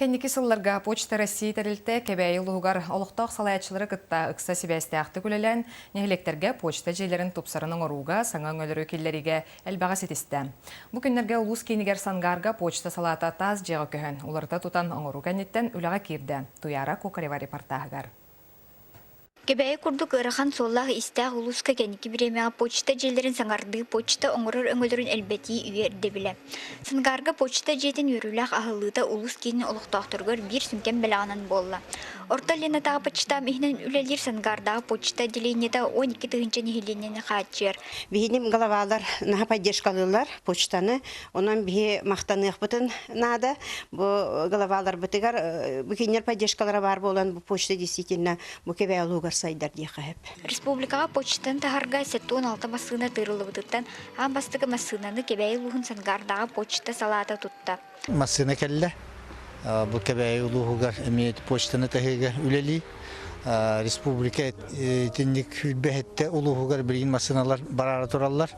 Кенники сылларга Почта России тәрілті кәбәйі ұлығығар олықтақ салаятшылары қытта ұқса себәстіяқты күлелән, нехелектерге почта жейлерін тұпсарының оруға, саңа өңілері келлеріге әлбаға сетісті. Бұл күнлерге ұлыс кейінігер санғарға почта салата таз жеға көхін, оларда тұтан оңыру кәнеттен үліға кирді. Туяра Кокарева репортағығар. Кебәйі күрдік ырахан соллағы истәғ ұлысқа кәнекі біремеға почта желерін саңарды почта оңырыр өңілерін әлбәті үйе үрдебілі. Саңғарға почта жетін өріләқ ағылыда ұлыс кейінің олықтақтырғыр бір сүнкен бәлағынан болла. Орта ленатағы почта мехнен үлелер саңғардағы почта делейнеті 12 тұғынча нехеленені қатчыр. Бейінім ғалавалар наға паддешкалылар почтаны, онан бейі мақтанық бұтын нада. Бұл ғалавалар бұтығар, бүкенер паддешкалара бар болан бұл почта действительно бұл кебәй олуғар сайдар дей қағып. Республикаға почтан тағарға 16 масына тырылы бұдықтан, ан бастығы масынаны кебәй ұлығын саңғардағы почта салата тұтты. Масына кәлі. Бұл кәбәй ұлығығар әмейет почтаны тәхеге үлелі. Республика тендік үлбәхетті ұлығығар білген масыналар барара тұралар.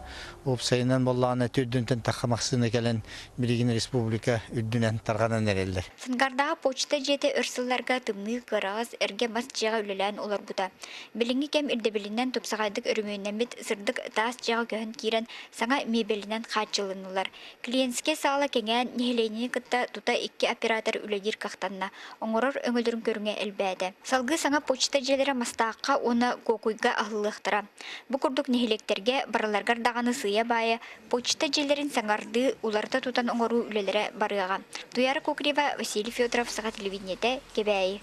Оп сайынан болағына төддінтен таққа мақсына кәлін білген республика үддінен тарғанан әрелдер. Сынгардағы почта жеті үрсілларға тымны қырағыз әрге мас жеға үлелән олар бұда. Біліңі кәм үрдебілінен тұпсағайдық үрімейінен бет сырдық тас жеға көхін кейрен саңа мебелінен қатшылынылар. Клиентске сағала кәңән нехеленені күтті тұта 2 оператор үледер қақтанна. Оңырыр өңілдерін көріңе әлбәді. Салғы саңа почта желері мастаққа оны көкуйға ағылықтыра. Бұл күрдік нехелектерге бараларғар дағаны сыя бая почта желерін саңарды уларда тұтан оңыру үлелері барыға. Туяра Кокарева, Василий Федоров, Саға телевидениеде, Кебәйі.